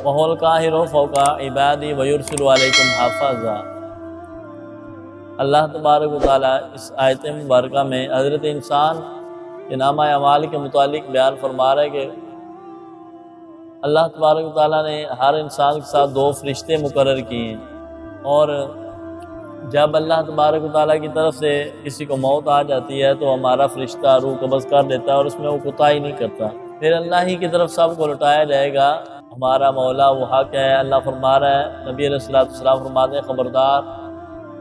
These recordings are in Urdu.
وَهُوَ الْقَاهِرُ فَوْقَ عِبَادِهِ وَيُرْسِلُ عَلَيْكُمْ حَافِظًا۔ اللہ تبارک و تعالیٰ اس آیت مبارکہ میں حضرت انسان کے نامہ اعمال کے متعلق بیان فرما رہا ہے کہ اللہ تبارک و تعالیٰ نے ہر انسان کے ساتھ 2 فرشتے مقرر کیے ہیں، اور جب اللہ تبارک و تعالیٰ کی طرف سے کسی کو موت آ جاتی ہے تو ہمارا فرشتہ روح قبض کر دیتا ہے اور اس میں وہ کوتاہی نہیں کرتا، پھر اللہ ہی کی طرف سب کو لوٹایا جائے گا۔ ہمارا مولا وہ حق ہے۔ اللہ فرما رہا ہے، نبی علیہ السلام فرماتے ہیں خبردار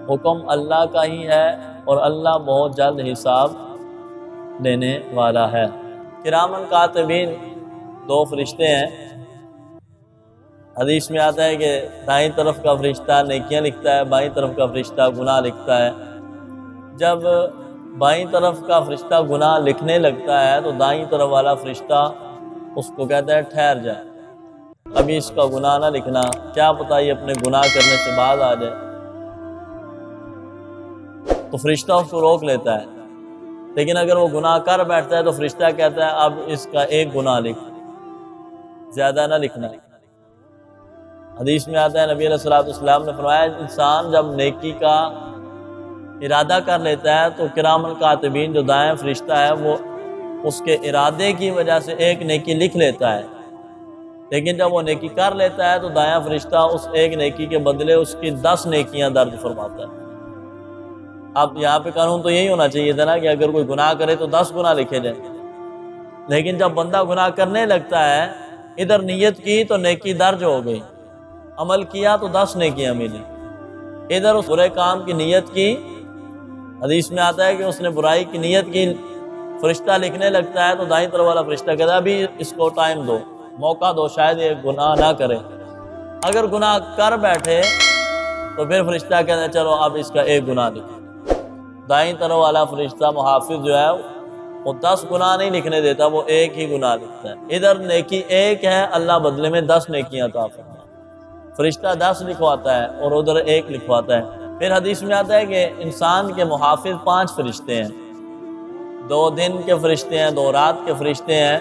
حکم اللہ کا ہی ہے اور اللہ بہت جلد حساب لینے والا ہے۔ کرامن کاتبین 2 فرشتے ہیں۔ حدیث میں آتا ہے کہ دائیں طرف کا فرشتہ نیکیاں لکھتا ہے، بائیں طرف کا فرشتہ گناہ لکھتا ہے۔ جب بائیں طرف کا فرشتہ گناہ لکھنے لگتا ہے تو دائیں طرف والا فرشتہ اس کو کہتا ہے ٹھہر جائے، ابھی اس کا گناہ نہ لکھنا، کیا پتہ یہ اپنے گناہ کرنے سے بعد آ جائے۔ تو فرشتہ اس کو روک لیتا ہے، لیکن اگر وہ گناہ کر بیٹھتا ہے تو فرشتہ کہتا ہے اب اس کا 1 گناہ لکھ، زیادہ نہ لکھنا۔ حدیث میں آتا ہے نبی علیہ السلام نے فرمایا انسان جب نیکی کا ارادہ کر لیتا ہے تو کرامن کاتبین جو دائیں فرشتہ ہے وہ اس کے ارادے کی وجہ سے 1 نیکی لکھ لیتا ہے، لیکن جب وہ نیکی کر لیتا ہے تو دایاں فرشتہ اس 1 نیکی کے بدلے اس کی 10 نیکیاں درج فرماتا ہے۔ اب یہاں پہ قانون تو یہی ہونا چاہیے تھا نا کہ اگر کوئی گناہ کرے تو 10 گناہ لکھے جائیں، لیکن جب بندہ گناہ کرنے لگتا ہے ادھر نیت کی تو نیکی درج ہو گئی، عمل کیا تو 10 نیکیاں ملی، ادھر اس برے کام کی نیت کی، حدیث میں آتا ہے کہ اس نے برائی کی نیت کی، فرشتہ لکھنے لگتا ہے تو دائیں طرف والا فرشتہ کہتا ہے ابھی اس کو ٹائم دو، موقع دو، شاید یہ گناہ نہ کرے۔ اگر گناہ کر بیٹھے تو پھر فرشتہ کہتا ہے چلو اب اس کا 1 گناہ لکھو۔ دائیں طرف والا فرشتہ محافظ جو ہے وہ 10 گناہ نہیں لکھنے دیتا، وہ 1 ہی گناہ لکھتا ہے۔ ادھر نیکی 1 ہے، اللہ بدلے میں 10 نیکیاں عطا فرماتا ہے۔ فرشتہ 10 لکھواتا ہے اور ادھر 1 لکھواتا ہے۔ پھر حدیث میں آتا ہے کہ انسان کے محافظ 5 فرشتے ہیں، 2 دن کے فرشتے ہیں، 2 رات کے فرشتے ہیں۔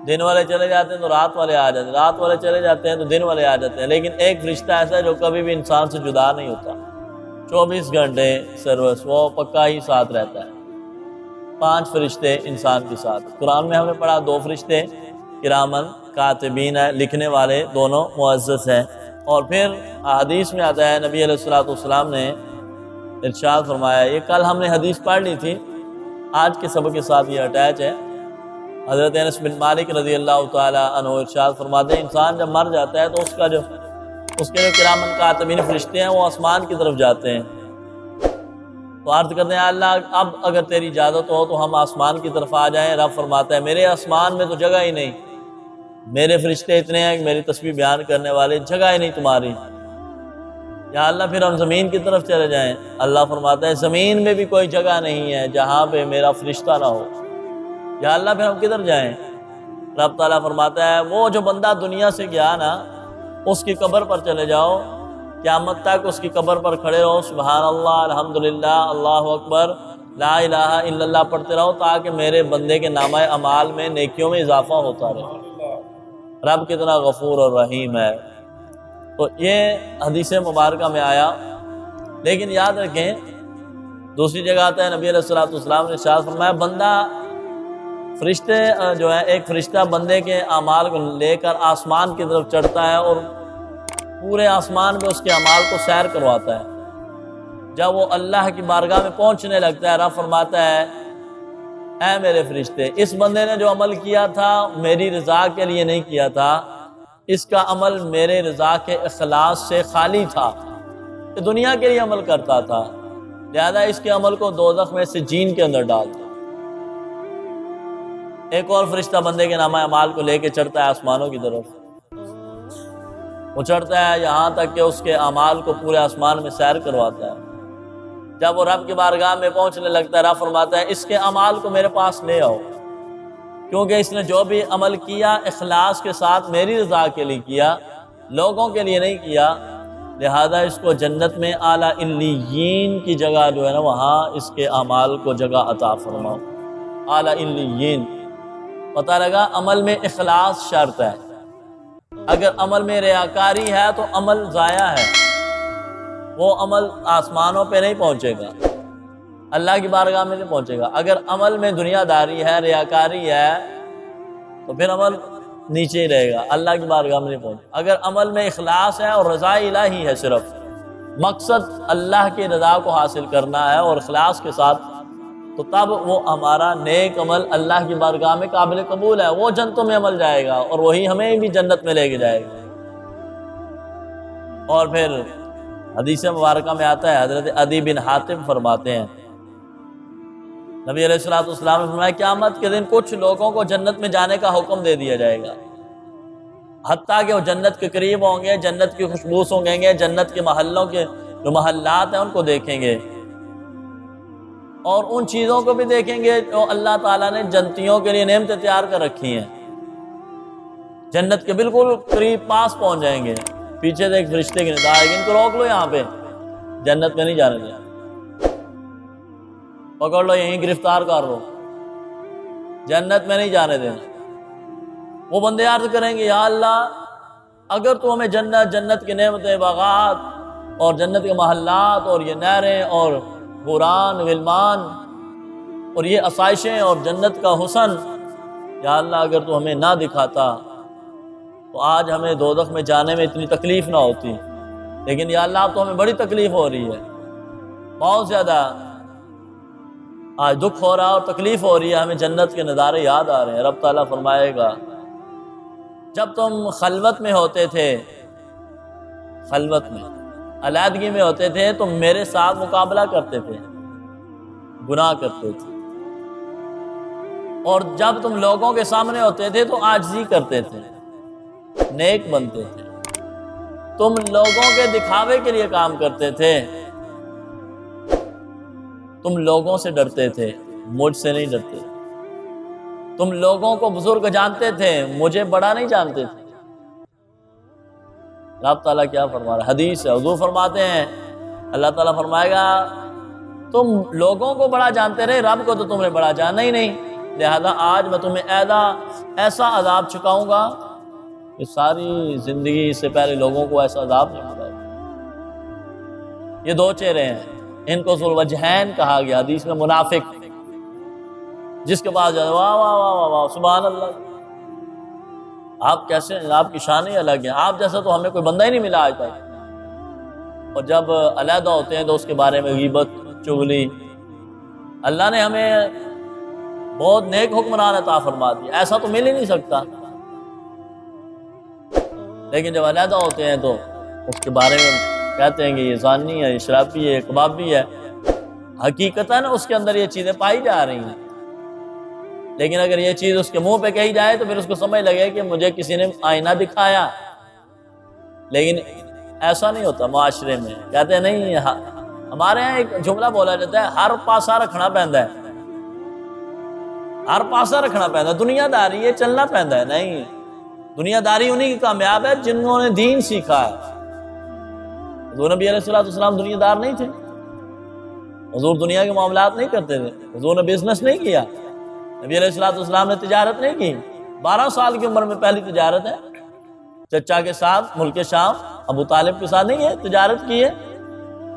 دن والے چلے جاتے ہیں تو رات والے آ جاتے ہیں، رات والے چلے جاتے ہیں تو دن والے آ جاتے ہیں، لیکن 1 فرشتہ ایسا ہے جو کبھی بھی انسان سے جدا نہیں ہوتا، 24 گھنٹے سروس وہ پکا ہی ساتھ رہتا ہے۔ 5 فرشتے انسان کے ساتھ۔ قرآن میں ہم نے پڑھا 2 فرشتے کرامن کاتبین ہے، لکھنے والے، دونوں معزز ہیں۔ اور پھر حدیث میں آتا ہے نبی علیہ السلام نے ارشاد فرمایا، یہ کل ہم نے حدیث پڑھ لی تھی، آج کے سبق کے ساتھ یہ اٹیچ ہے۔ حضرت انس بن مالک رضی اللہ تعالیٰ عنہ ارشاد فرماتے ہیں انسان جب مر جاتا ہے تو اس کے جو کرامن کاتبین فرشتے ہیں وہ آسمان کی طرف جاتے ہیں، تو عرض کرتے ہیں اللہ اب اگر تیری اجازت ہو تو ہم آسمان کی طرف آ جائیں۔ رب فرماتا ہے میرے آسمان میں تو جگہ ہی نہیں، میرے فرشتے اتنے ہیں کہ میری تسبیح بیان کرنے والے، جگہ ہی نہیں تمہاری، یا اللہ پھر ہم زمین کی طرف چلے جائیں۔ اللہ فرماتا ہے زمین میں بھی کوئی جگہ نہیں ہے جہاں پہ میرا فرشتہ نہ ہو، یا اللہ پھر ہم کدھر جائیں؟ رب تعالیٰ فرماتا ہے وہ جو بندہ دنیا سے گیا نا اس کی قبر پر چلے جاؤ، قیامت تک اس کی قبر پر کھڑے رہو، سبحان اللہ، الحمدللہ، اللہ اکبر، لا الہ الا اللہ پڑھتے رہو تاکہ میرے بندے کے نامہ اعمال میں نیکیوں میں اضافہ ہوتا رہے۔ رب کتنا غفور اور رحیم ہے۔ تو یہ حدیث مبارکہ میں آیا، لیکن یاد رکھیں دوسری جگہ آتا ہے نبی علیہ السلام نے ارشاد فرمایا بندہ فرشتے جو ہے ایک فرشتہ بندے کے اعمال کو لے کر آسمان کی طرف چڑھتا ہے اور پورے آسمان میں اس کے اعمال کو سیر کرواتا ہے۔ جب وہ اللہ کی بارگاہ میں پہنچنے لگتا ہے رب فرماتا ہے اے میرے فرشتے اس بندے نے جو عمل کیا تھا میری رضا کے لیے نہیں کیا تھا، اس کا عمل میرے رضا کے اخلاص سے خالی تھا، کہ دنیا کے لیے عمل کرتا تھا، لہذا اس کے عمل کو دوزخ میں سجین کے اندر ڈال دیا۔ ایک اور فرشتہ بندے کے نامہ اعمال کو لے کے چڑھتا ہے آسمانوں کی طرف، وہ چڑھتا ہے یہاں تک کہ اس کے اعمال کو پورے آسمان میں سیر کرواتا ہے۔ جب وہ رب کی بارگاہ میں پہنچنے لگتا ہے رب فرماتا ہے اس کے اعمال کو میرے پاس لے آؤ، کیونکہ اس نے جو بھی عمل کیا اخلاص کے ساتھ میری رضا کے لیے کیا، لوگوں کے لیے نہیں کیا، لہذا اس کو جنت میں اعلیٰ علیین کی جگہ جو ہے نا وہاں اس کے اعمال کو جگہ عطا فرماؤ۔ اعلیٰ علیین، پتہ لگا عمل میں اخلاص شرط ہے۔ اگر عمل میں ریاکاری ہے تو عمل ضائع ہے، وہ عمل آسمانوں پہ نہیں پہنچے گا، اللہ کی بارگاہ میں نہیں پہنچے گا۔ اگر عمل میں دنیا داری ہے، ریاکاری ہے، تو پھر عمل نیچے ہی رہے گا، اللہ کی بارگاہ میں نہیں پہنچے گا۔ اگر عمل میں اخلاص ہے اور رضا الہی ہے، صرف مقصد اللہ کی رضا کو حاصل کرنا ہے اور اخلاص کے ساتھ، تو تب وہ ہمارا نیک عمل اللہ کی بارگاہ میں قابل قبول ہے، وہ جنتوں میں عمل جائے گا اور وہی ہمیں بھی جنت میں لے کے جائے گا۔ اور پھر حدیث مبارکہ میں آتا ہے، حضرت عدی بن حاتم فرماتے ہیں، نبی علیہ السلام نے فرمایا قیامت کے دن کچھ لوگوں کو جنت میں جانے کا حکم دے دیا جائے گا، حتیٰ کہ وہ جنت کے قریب ہوں گے، جنت کی خوشبو سونگیں گے، جنت کے محلوں کے جو محلات ہیں ان کو دیکھیں گے، اور ان چیزوں کو بھی دیکھیں گے جو اللہ تعالیٰ نے جنتیوں کے لیے نعمتیں تیار کر رکھی ہیں۔ جنت کے بالکل قریب پاس پہنچ جائیں گے، پیچھے سے ایک فرشتے کی ندا آئے گی، ان کو روک لو، یہاں پہ جنت میں نہیں جانے دیا، پکڑ لو، یہیں گرفتار کر لو، جنت میں نہیں جانے دینا۔ وہ بندے عرض کریں گے، یا اللہ اگر تو ہمیں جنت کی نعمتیں، باغات اور جنت کے محلات اور یہ نہریں اور حوران غلمان اور یہ آسائشیں اور جنت کا حسن، یا اللہ اگر تو ہمیں نہ دکھاتا تو آج ہمیں دوزخ میں جانے میں اتنی تکلیف نہ ہوتی، لیکن یا اللہ اب تو ہمیں بڑی تکلیف ہو رہی ہے، بہت زیادہ آج دکھ ہو رہا ہے اور تکلیف ہو رہی ہے، ہمیں جنت کے نظارے یاد آ رہے ہیں۔ رب تعالیٰ فرمائے گا، جب تم خلوت میں ہوتے تھے، خلوت میں علیحدگی میں ہوتے تھے، تم میرے ساتھ مقابلہ کرتے تھے، گناہ کرتے تھے، اور جب تم لوگوں کے سامنے ہوتے تھے تو عاجزی کرتے تھے، نیک بنتے تھے، تم لوگوں کے دکھاوے کے لیے کام کرتے تھے، تم لوگوں سے ڈرتے تھے، مجھ سے نہیں ڈرتے، تم لوگوں کو بزرگ جانتے تھے، مجھے بڑا نہیں جانتے تھے۔ رب تعالیٰ کیا فرما رہا ہے؟ حدیث ہے، حضور فرماتے ہیں، اللہ تعالیٰ فرمائے گا تم لوگوں کو بڑا جانتے رہے، رب کو تو تم نے بڑا جانا ہی نہیں، لہذا آج میں تمہیں ایسا عذاب چکاؤں گا کہ ساری زندگی سے پہلے لوگوں کو ایسا عذاب نہیں ملا۔ یہ دو چہرے ہیں، ان کو ذو الوجہین کہا گیا حدیث میں، منافق جس کے پاس جائے واہ واہ واہ واہ سبحان اللہ، آپ کیسے ہیں، آپ کی شان ہی الگ ہے، آپ جیسا تو ہمیں کوئی بندہ ہی نہیں ملا آج تک۔ اور جب علیحدہ ہوتے ہیں تو اس کے بارے میں غیبت، چغلی۔ اللہ نے ہمیں بہت نیک حکمران عطا فرما دیا، ایسا تو مل ہی نہیں سکتا، لیکن جب علیحدہ ہوتے ہیں تو اس کے بارے میں کہتے ہیں کہ یہ زانی ہے، یہ شرابی ہے، یہ کبابی ہے، حقیقتاً اس کے اندر یہ چیزیں پائی جا رہی ہیں، لیکن اگر یہ چیز اس کے منہ پہ کہی جائے تو پھر اس کو سمجھ لگے کہ مجھے کسی نے آئینہ دکھایا۔ لیکن ایسا نہیں ہوتا معاشرے میں، کہتے ہیں نہیں، ہمارے ہاں ایک جملہ بولا جاتا ہے، ہر پاسا رکھنا پیندا ہے، ہر پاسا رکھنا پیندا ہے، دنیا داری ہے، چلنا پیندا ہے۔ نہیں، دنیا داری انہی کی کامیاب ہے جنہوں نے دین سیکھا ہے۔ حضور نبی علیہ السلام دنیا دار نہیں تھے، حضور دنیا کے معاملات نہیں کرتے تھے، حضور نے بزنس نہیں کیا، نبی علیہ السلام نے تجارت نہیں کی، 12 سال کی عمر میں پہلی تجارت ہے، چچا کے ساتھ ملک شام ابو طالب کے ساتھ نہیں ہے، تجارت کی ہے،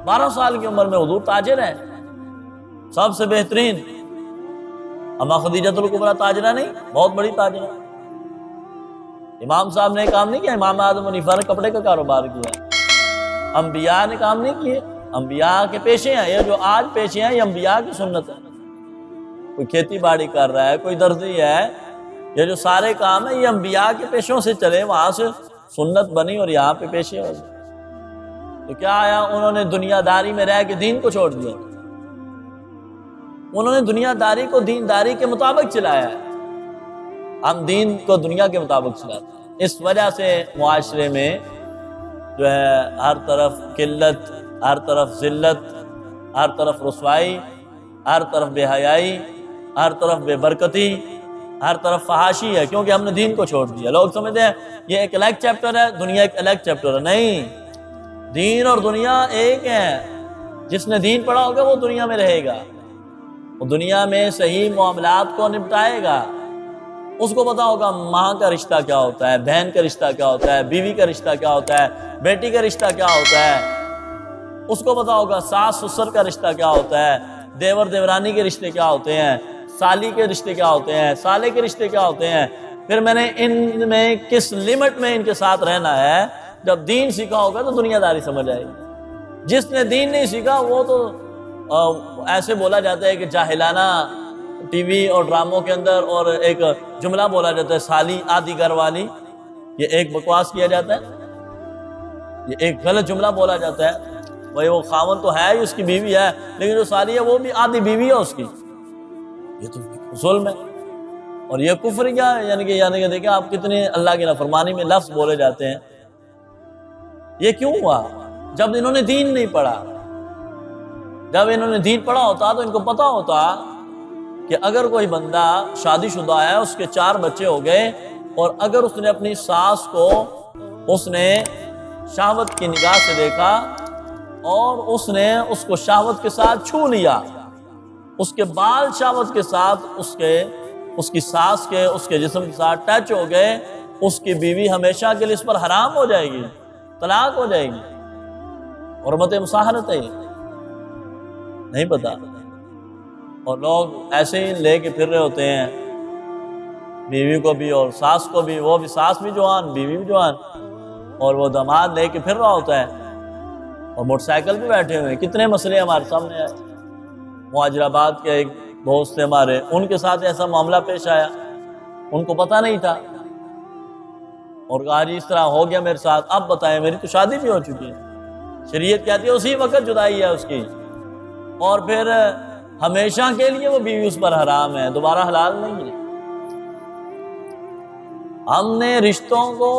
12 سال کی عمر میں حضور تاجر ہیں، سب سے بہترین۔ اما خدیجۃ الکبریٰ تاجرہ نہیں، بہت بڑی تاجرہ۔ امام صاحب نے کام نہیں کیا، امام اعظم حنیفہ نے کپڑے کا کاروبار کیا، انبیاء نے کام نہیں کیے، انبیاء کے پیشے ہیں، یہ جو آج پیشے ہیں یہ انبیاء کی سنت ہے۔ کوئی کھیتی باڑی کر رہا ہے، کوئی درزی ہے، یہ جو سارے کام ہیں یہ انبیاء کے پیشوں سے چلے، وہاں سے سنت بنی اور یہاں پہ پیشے ہو گئے۔ تو کیا آیا، انہوں نے دنیا داری میں رہ کے دین کو چھوڑ دیا، انہوں نے دنیا داری کو دین داری کے مطابق چلایا ہے، ہم دین کو دنیا کے مطابق چلاتے ہیں۔ اس وجہ سے معاشرے میں جو ہے ہر طرف قلت، ہر طرف ذلت، ہر طرف رسوائی، ہر طرف بے حیائی، ہر طرف بے برکتی، ہر طرف فحاشی ہے، کیونکہ ہم نے دین کو چھوڑ دیا۔ لوگ سمجھتے ہیں یہ ایک الگ چیپٹر ہے، دنیا ایک الگ چیپٹر ہے، نہیں، دین اور دنیا ایک ہے۔ جس نے دین پڑھا ہوگا وہ دنیا میں رہے گا، وہ دنیا میں صحیح معاملات کو نپٹائے گا، اس کو پتا ہوگا ماں کا رشتہ کیا ہوتا ہے، بہن کا رشتہ کیا ہوتا ہے، بیوی کا رشتہ کیا ہوتا ہے، بیٹی کا رشتہ کیا ہوتا ہے، اس کو پتا ہوگا ساس سسر کا رشتہ کیا ہوتا ہے، دیور دیورانی کے رشتے کیا ہوتے ہیں، سالی کے رشتے کیا ہوتے ہیں، سالے کے رشتے کیا ہوتے ہیں۔ پھر میں نے ان میں کس لمٹ میں ان کے ساتھ رہنا ہے۔ جب دین سیکھا ہوگا تو دنیا داری سمجھ آئے گی۔ جس نے دین نہیں سیکھا وہ تو ایسے بولا جاتا ہے کہ جاہلانہ ٹی وی اور ڈراموں کے اندر اور ایک جملہ بولا جاتا ہے سالی آدھی گھر والی، یہ ایک بکواس کیا جاتا ہے، یہ ایک غلط جملہ بولا جاتا ہے۔ بھائی وہ خاوند تو ہے ہی، اس کی بیوی ہے، لیکن جو سالی ہے وہ بھی آدھی بیوی ہے اس کی، یہ تو ظلم ہے اور یہ کفر کیا ہے۔ یعنی کہ دیکھیں آپ کتنے اللہ کی نافرمانی میں لفظ بولے جاتے ہیں۔ یہ کیوں ہوا؟ جب انہوں نے دین نہیں پڑھا۔ جب انہوں نے دین پڑھا ہوتا تو ان کو پتا ہوتا کہ اگر کوئی بندہ شادی شدہ ہے، اس کے 4 بچے ہو گئے، اور اگر اس نے اپنی ساس کو اس نے شہوت کی نگاہ سے دیکھا اور اس نے اس کو شہوت کے ساتھ چھو لیا، اس کے بال شہوت کے ساتھ اس کی ساس کے اس کے جسم کے ساتھ ٹچ ہو گئے، اس کی بیوی ہمیشہ کے لیے اس پر حرام ہو جائے گی، طلاق ہو جائے گی۔ حرمت مصاہرت ہے، نہیں پتا۔ اور لوگ ایسے ہی لے کے پھر رہے ہوتے ہیں بیوی کو بھی اور ساس کو بھی، وہ بھی ساس بھی جوان بیوی بھی جوان، اور وہ داماد لے کے پھر رہا ہوتا ہے اور موٹر سائیکل پہ بیٹھے ہوئے ہیں۔ کتنے مسئلے ہمارے سامنے آئے۔ مہاجر آباد کے ایک دوست تھے ہمارے، ان کے ساتھ ایسا معاملہ پیش آیا، ان کو پتہ نہیں تھا، اور کہا جی اس طرح ہو گیا میرے ساتھ، اب بتائیں میری تو شادی بھی ہو چکی ہے، شریعت کہتی ہے اسی وقت جدائی ہے اس کی، اور پھر ہمیشہ کے لیے وہ بیوی اس پر حرام ہے، دوبارہ حلال نہیں ہے۔ ہم نے رشتوں کو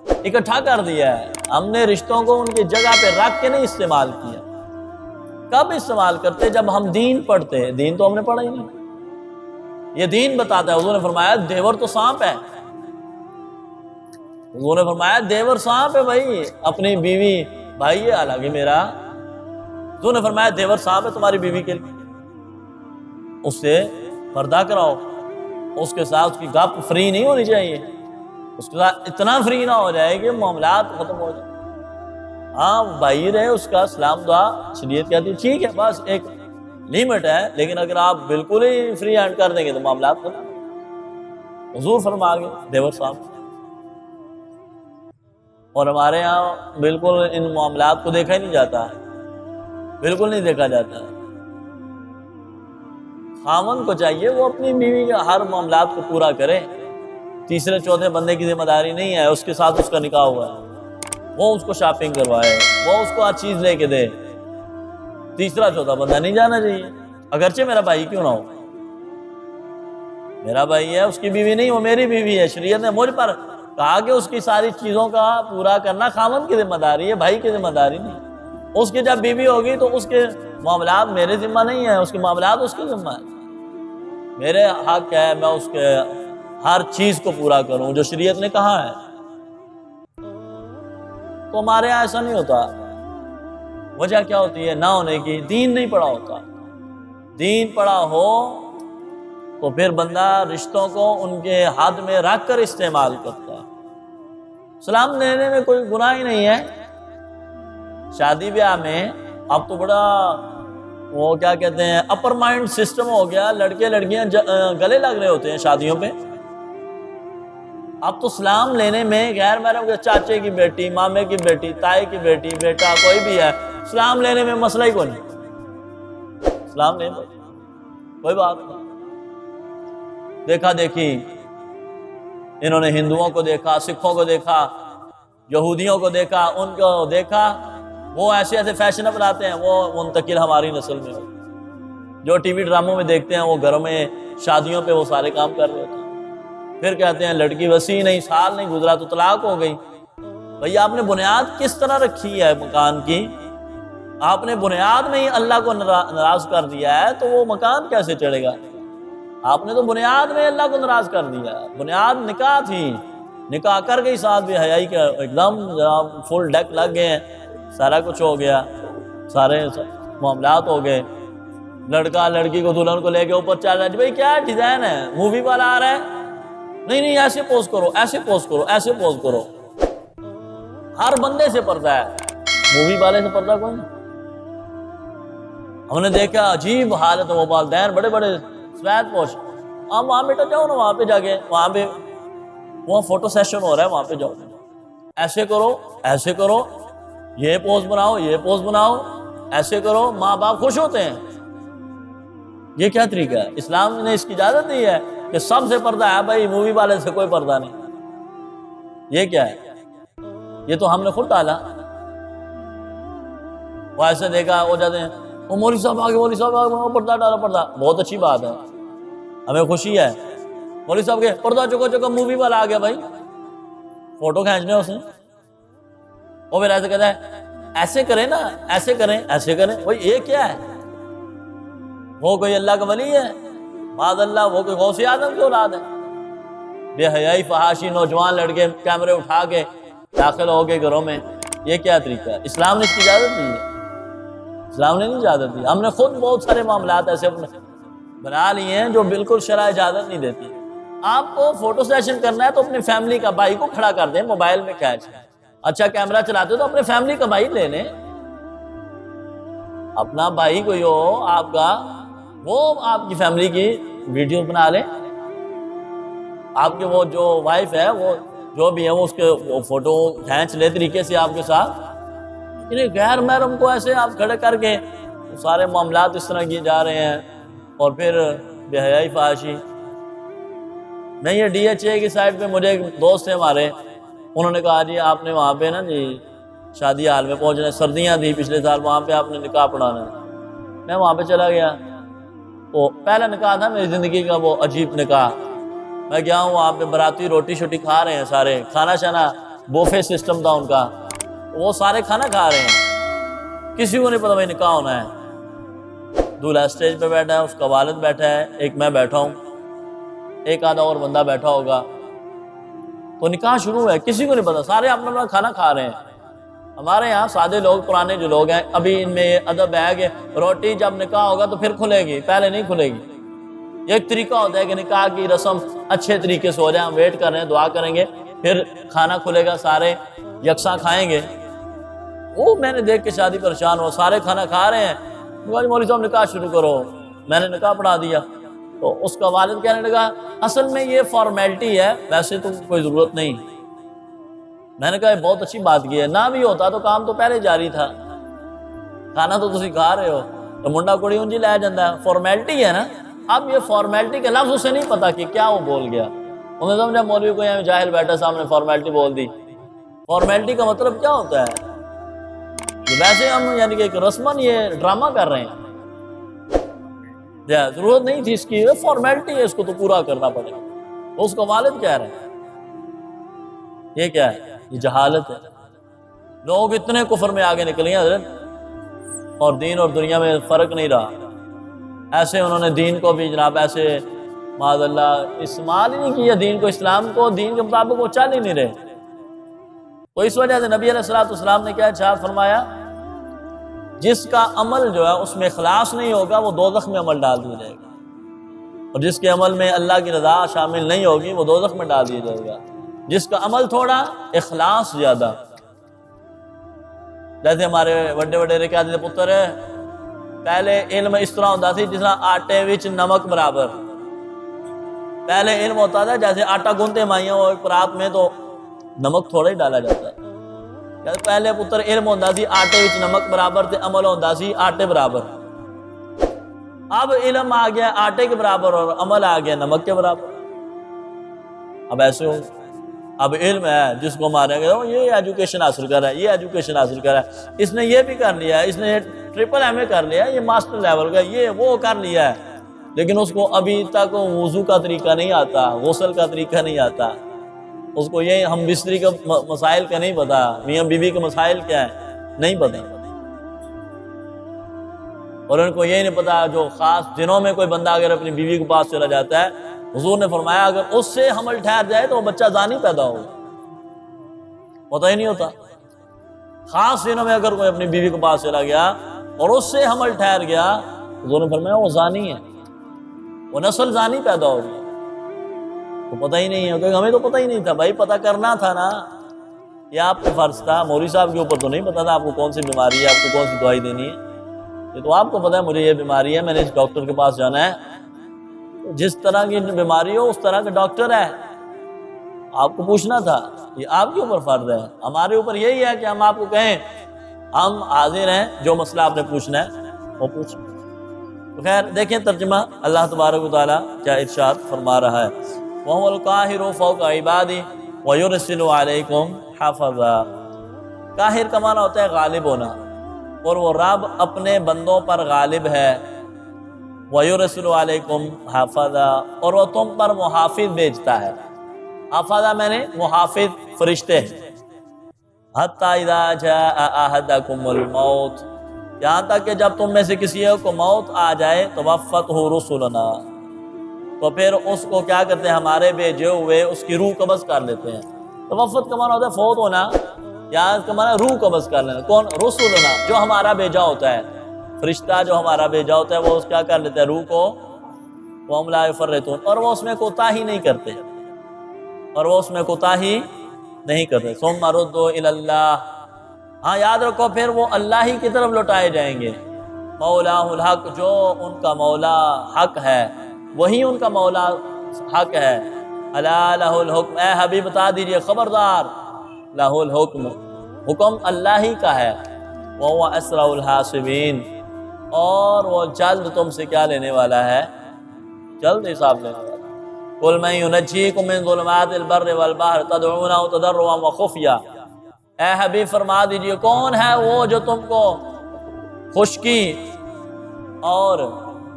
اکٹھا کر دیا ہے، ہم نے رشتوں کو ان کی جگہ پہ رکھ کے نہیں استعمال کیا۔ کب استعمال کرتے؟ جب ہم دین پڑھتے ہیں۔ دین تو ہم نے پڑھا ہی نہیں۔ یہ دین بتاتا ہے، حضور نے فرمایا دیور تو سانپ ہے، حضور نے فرمایا دیور سانپ ہے بھائی، اپنی بیوی بھائی ہے حالانکہ میرا، حضور نے فرمایا دیور سانپ ہے تمہاری بیوی کے لیے، اس سے پردہ کراؤ، اس کے ساتھ اس کی گپ فری نہیں ہونی چاہیے، اس کے ساتھ اتنا فری نہ ہو جائے کہ معاملات ختم ہو جائے۔ ہاں بھائی رہے، اس کا سلام دعا شریعت کہتی ہے ٹھیک ہے، بس ایک لیمٹ ہے، لیکن اگر آپ بالکل ہی فری ہینڈ کر دیں گے تو معاملات ختم۔ حضور فرما گئے دیور صاحب، اور ہمارے ہاں بالکل ان معاملات کو دیکھا ہی نہیں جاتا، بالکل نہیں دیکھا جاتا۔ خاوند کو چاہیے وہ اپنی بیوی کے ہر معاملات کو پورا کرے، تیسرے چوتھے بندے کی ذمہ داری نہیں ہے، اس کے ساتھ اس کا نکاح ہوا ہے، وہ اس کو شاپنگ کروائے، وہ اس کو ہر چیز لے کے دے، تیسرا چوتھا بندہ نہیں جانا چاہیے، اگرچہ میرا بھائی کیوں نہ ہو، میرا بھائی ہے، اس کی بیوی نہیں، وہ میری بیوی ہے۔ شریعت نے مجھ پر کہا کہ اس کی ساری چیزوں کا پورا کرنا خاوند کی ذمہ داری ہے، بھائی کی ذمہ داری نہیں۔ اس کی جب بیوی ہوگی تو اس کے معاملات میرے ذمہ نہیں ہیں، اس کے معاملات اس کے ذمہ ہیں، میرے حق ہے میں اس کے ہر چیز کو پورا کروں جو شریعت نے کہا ہے۔ تو ہمارے یہاں ایسا نہیں ہوتا۔ وجہ کیا ہوتی ہے نہ ہونے کی؟ دین نہیں پڑھا ہوتا۔ دین پڑھا ہو تو پھر بندہ رشتوں کو ان کے حد میں رکھ کر استعمال کرتا ہے۔ سلام لینے میں کوئی گناہ ہی نہیں ہے۔ شادی بیاہ میں اب تو بڑا وہ کیا کہتے ہیں اپر مائنڈ سسٹم ہو گیا، لڑکے لڑکیاں گلے لگ رہے ہوتے ہیں شادیوں پہ۔ اب تو سلام لینے میں غیر محرم کے چاچے کی بیٹی، مامے کی بیٹی، تائی کی بیٹی، بیٹا کوئی بھی ہے، سلام لینے میں مسئلہ ہی کوئی نہیں، سلام لینے کوئی بات نہیں۔ دیکھا دیکھی انہوں نے ہندوؤں کو دیکھا، سکھوں کو دیکھا، یہودیوں کو دیکھا، ان کو دیکھا، وہ ایسے ایسے فیشن اپناتے ہیں، وہ منتقل ہماری نسل میں جو ٹی وی ڈراموں میں دیکھتے ہیں، وہ گھروں میں شادیوں پہ وہ سارے کام کر رہے ہوتے ہیں۔ پھر کہتے ہیں لڑکی وسیع نہیں، سال نہیں گزرا تو طلاق ہو گئی۔ بھئی آپ نے بنیاد کس طرح رکھی ہے مکان کی؟ آپ نے بنیاد میں ہی اللہ کو ناراض کر دیا ہے تو وہ مکان کیسے چڑھے گا؟ آپ نے تو بنیاد میں اللہ کو ناراض کر دیا۔ بنیاد نکاح تھی، نکاح کر گئی، ساتھ بھی حیائی کا ایک دم فل ڈیک لگ گئے ہیں، سارا کچھ ہو گیا، سارے معاملات ہو گئے۔ لڑکا لڑکی کو دلہن کو لے کے اوپر چل رہا ہے، بھائی کیا ڈیزائن ہے، مووی والا آ رہا ہے، نہیں نہیں ایسے پوز کرو، ایسے پوز کرو، ایسے پوز کرو. ہر بندے سے پردہ ہے، مووی والے سے پردہ کوئی نہیں. ہم نے دیکھا عجیب حالت ہے، وہ والدین بڑے بڑے سفید پوش. آپ وہاں بیٹا جاؤ نا، وہاں پہ جا کے وہاں فوٹو سیشن ہو رہا ہے، وہاں پہ جاؤ، ایسے کرو، ایسے کرو، یہ پوز بناؤ، یہ پوز بناؤ، ایسے کرو. ماں باپ خوش ہوتے ہیں. یہ کیا طریقہ ہے؟ اسلام نے اس کی اجازت دی ہے کہ سب سے پردہ ہے بھائی، مووی والے سے کوئی پردہ نہیں. یہ کیا ہے؟ یہ تو ہم نے خود ڈالا. وہ ایسے دیکھا ہو جاتے ہیں، وہ مولوی صاحب آگے، مولوی صاحب آگے، پردہ ڈالا، پردہ. بہت اچھی بات ہے، ہمیں خوشی ہے. مولوی صاحب کے پردہ چکو چکو، مووی والا آ گیا بھائی، فوٹو کھینچنے اس نے. وہ پھر ایسے کہتا ہے ایسے کریں نا، ایسے کریں، ایسے کریں. بھائی یہ کیا ہے؟ وہ کوئی اللہ کا ولی ہے؟ معاذ اللہ، وہ کوئی غوث اعظم کی اولاد ہے؟ بے حیائی فحاشی نوجوان لڑکے کیمرے اٹھا کے داخل ہو گئے گھروں میں. یہ کیا طریقہ ہے؟ اسلام نے اس کی اجازت دی ہے؟ اسلام نے نہیں اجازت دی. ہم نے خود بہت سارے معاملات ایسے بنا لیے ہیں جو بالکل شرع اجازت نہیں دیتی. آپ کو فوٹو سیشن کرنا ہے تو اپنے فیملی کا بھائی کو کھڑا کر دیں، موبائل میں کھینچ. اچھا کیمرہ چلاتے ہو تو اپنے فیملی کا بھائی لے لیں، اپنا بھائی کوئی ہو آپ کا، وہ آپ کی فیملی کی ویڈیو بنا لیں. آپ کے وہ جو وائف ہے، وہ جو بھی ہے، وہ اس کے وہ فوٹو کھینچ لے طریقے سے آپ کے ساتھ. لیکن غیر محرم کو ایسے آپ کھڑے کر کے سارے معاملات اس طرح کیے جا رہے ہیں. اور پھر بے حیائی فحاشی. میں یہ ڈی ایچ اے کی سائٹ پہ مجھے ایک دوست ہیں ہمارے، انہوں نے کہا جی آپ نے وہاں پہ نا جی شادی حال میں پہنچنا ہے، سردیاں تھیں پچھلے سال، وہاں پہ آپ نے نکاح پڑھانا ہے. میں وہاں پہ چلا گیا. وہ پہلا نکاح تھا میری زندگی کا، وہ عجیب نکاح. میں گیا ہوں وہاں پہ، باراتی روٹی شوٹی کھا رہے ہیں سارے، کھانا شانا بوفے سسٹم تھا ان کا، وہ سارے کھانا کھا رہے ہیں. کسی کو نہیں پتا بھائی نکاح ہونا ہے. دولہا اسٹیج پہ بیٹھا ہے، اس کا والد بیٹھا ہے، ایک میں بیٹھا ہوں، ایک آدھا اور بندہ بیٹھا ہوگا. تو نکاح شروع ہے، کسی کو نہیں پتا، سارے اپنا اپنا کھانا کھا رہے ہیں. ہمارے یہاں سادے لوگ، پرانے جو لوگ ہیں، ابھی ان میں یہ ادب ہے کہ روٹی جب نکاح ہوگا تو پھر کھلے گی، پہلے نہیں کھلے گی. ایک طریقہ ہوتا ہے کہ نکاح کی رسم اچھے طریقے سے ہو جائے، ہم ویٹ کر رہے ہیں، دعا کریں گے، پھر کھانا کھلے گا، سارے یکساں کھائیں گے. وہ میں نے دیکھ کے شادی پریشان ہو، سارے کھانا کھا رہے ہیں. مولوی صاحب نکاح شروع کرو. میں نے نکاح پڑھا دیا. تو اس کا والد کہنے لگا اصل میں یہ فارمیلٹی ہے، ویسے تو کوئی ضرورت نہیں. میں نے کہا یہ بہت اچھی بات کی ہے، نہ بھی ہوتا تو کام تو پہلے جاری تھا، کھانا تو تسی کھا رہے ہو، تو منڈا کڑی انجی لے جاندہ ہے، فارمیلٹی ہے نا. اب یہ فارمیلٹی کے لفظ اسے نہیں پتا کہ کیا وہ بول گیا. انہوں نے سمجھا مولوی کو یہاں جاہل بیٹھا سامنے فارمیلٹی بول دی. فارمیلٹی کا مطلب کیا ہوتا ہے؟ ویسے ہم یعنی کہ ایک رسمن یہ ڈرامہ کر رہے ہیں، ضرورت نہیں تھی اس کی، فارمیلٹی ہے، اس کو تو پورا کرنا پڑے گا. اس کا والد کہہ رہے ہیں. یہ کیا ہے؟ یہ جہالت ہے. لوگ اتنے کفر میں آگے نکلے ہیں حضرت، اور دین اور دنیا میں فرق نہیں رہا. ایسے انہوں نے دین کو بھی جناب ایسے معاذ اللہ استعمال ہی نہیں کیا، دین کو، اسلام کو دین کے مطابق وہ چل ہی نہیں رہے. تو اس وجہ سے نبی علیہ السلام نے کیا ارشاد فرمایا، جس کا عمل جو ہے اس میں اخلاص نہیں ہوگا وہ دوزخ میں عمل ڈال دیا جائے گا، اور جس کے عمل میں اللہ کی رضا شامل نہیں ہوگی وہ دوزخ میں ڈال دیا جائے گا. جس کا عمل تھوڑا، اخلاص زیادہ. جیسے ہمارے بڑے بڑے رکھا دے پتر ہے، پہلے علم اس طرح ہوتا تھی جس طرح آٹے وچ نمک برابر. پہلے علم ہوتا تھا جیسے آٹا گوندتے مائیاں وہ ایک پرات میں تو نمک تھوڑا ہی ڈالا جاتا ہے. پہلے پتر علم ہوتا سی آٹے وچ نمک برابر تے عمل ہوتا سی آٹے برابر. اب علم آ گیا آٹے کے برابر اور عمل آ گیا نمک کے برابر. اب ایسے ہو، اب علم ہے جس کو مارے گا یہ ایجوکیشن حاصل کر رہا ہے، یہ ایجوکیشن حاصل کر رہا ہے، اس نے یہ بھی کر لیا ہے، اس نے ٹرپل ایم اے کر لیا ہے، یہ ماسٹر لیول کا یہ وہ کر لیا ہے، لیکن اس کو ابھی تک وضو کا طریقہ نہیں آتا، غسل کا طریقہ نہیں آتا، اس کو یہ ہم بستری کے مسائل کا نہیں پتا، میاں بیوی کے مسائل کیا ہے نہیں پتا. اور ان کو یہ نہیں پتا جو خاص دنوں میں کوئی بندہ اگر اپنی بیوی کے پاس چلا جاتا ہے، حضور نے فرمایا اگر اس سے حمل ٹھہر جائے تو وہ بچہ زانی پیدا ہو، پتہ ہی نہیں ہوتا. خاص دنوں میں اگر کوئی اپنی بیوی کے پاس چلا گیا اور اس سے حمل ٹھہر گیا، حضور نے فرمایا وہ زانی ہے، وہ نسل زانی پیدا ہوگی. تو پتہ ہی نہیں ہے، کہ ہمیں تو پتہ ہی نہیں تھا بھائی، پتہ کرنا تھا نا، یہ آپ کو فرض تھا، مولوی صاحب کے اوپر تو نہیں پتہ تھا آپ کو کون سی بیماری ہے، آپ کو کون سی دوائی دینی ہے، یہ تو آپ کو پتہ ہے مجھے یہ بیماری ہے، میں نے اس ڈاکٹر کے پاس جانا ہے، جس طرح کی بیماری ہو اس طرح کا ڈاکٹر ہے، آپ کو پوچھنا تھا، یہ آپ کے اوپر فرض ہے۔ ہمارے اوپر یہی ہے کہ ہم آپ کو کہیں ہم حاضر ہیں، جو مسئلہ آپ نے پوچھنا ہے وہ پوچھیں۔ تو خیر دیکھیں ترجمہ اللہ تبارک و تعالیٰ کیا ارشاد فرما رہا ہے، وَهُوَ الْقَاهِرُ فَوْقَ عِبَادِهِ وَيُرْسِلُ عَلَيْكُمْ حَفَظًا۔ قاہر کا معنی ہوتا ہے غالب ہونا، اور وہ رب اپنے بندوں پر غالب ہے، وَيُرْسِلُ عَلَيْكُمْ حَفَظًا، اور وہ تم پر محافظ بھیجتا ہے۔ حفظہ میں نے محافظ فرشتے ہیں، حَتَّى إِذَا جَاءَ أَحَدَكُمُ الْمَوْتُ، یہاں تک کہ جب تم میں سے کسی کو موت آ جائے، توفته رسلنا، تو پھر اس کو کیا کرتے ہیں، ہمارے بھیجے ہوئے اس کی روح قبض کر لیتے ہیں۔ توفت کا معنی ہوتا ہے فوت ہونا، یا اس کا معنی روح قبض کر لینا۔ کون؟ رسلنا، جو ہمارا بھیجا ہوتا ہے، فرشتہ جو ہمارا بھیجا ہوتا ہے وہ کیا کر لیتا ہے، روح کو، وَهُمْ لَا يُفَرِّطُونَ، اور وہ اس میں کوتاہی نہیں کرتے، اور وہ اس میں کوتاہی نہیں کرتے۔ ثُمَّ رُدُّوا إِلَى اللَّهِ، ہاں یاد رکھو پھر وہ اللہ ہی کی طرف لوٹائے جائیں گے، مولاہ الحق، جو ان کا مولا حق ہے وہی ان کا مولا حق ہے۔ الا لہ الحکم، اے حبیب بتا دیجئے خبردار، لہ الحکم، حکم اللہ ہی کا ہے، وہو اسرع الحاسبین، اور وہ جلد تم سے کیا لینے والا ہے، جلد حساب لینے والا۔ قل من ینجیکم من ظلمات البر والبحر تدعونہ تضرعا وخفیا، اے حبیب فرما دیجئے کون ہے وہ جو تم کو خشکی اور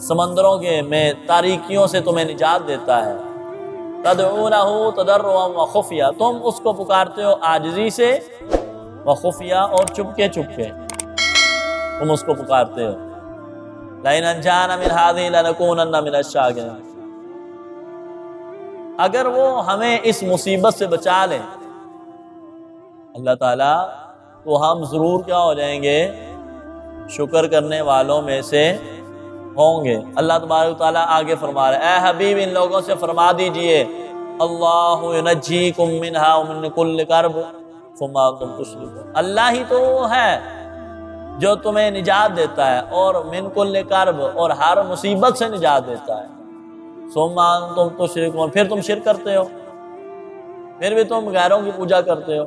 سمندروں کے میں تاریکیوں سے تمہیں نجات دیتا ہے، تدعونہ تضرعا وخفیا، تم اس کو پکارتے ہو عاجزی سے، وخفیا، اور چپکے چپکے تم اس کو پکارتے ہو۔ لئن انجانا من هذه لنکونن من الشاکرین، اگر وہ ہمیں اس مصیبت سے بچا لیں اللہ تعالیٰ، تو ہم ضرور کیا ہو جائیں گے، شکر کرنے والوں میں سے ہوں گے۔ اللہ تبارک و تعالیٰ آگے فرما رہے، اے حبیب ان لوگوں سے فرما دیجئے، اللہ ینجیکم منہا ومن کل کرب ثم انتم تشرکون، اللہ ہی تو ہے جو تمہیں نجات دیتا ہے، اور من کل کرب، اور ہر مصیبت سے نجات دیتا ہے، ثم انتم تشرکون، پھر تم شرک کرتے ہو، پھر بھی تم غیروں کی پوجا کرتے ہو۔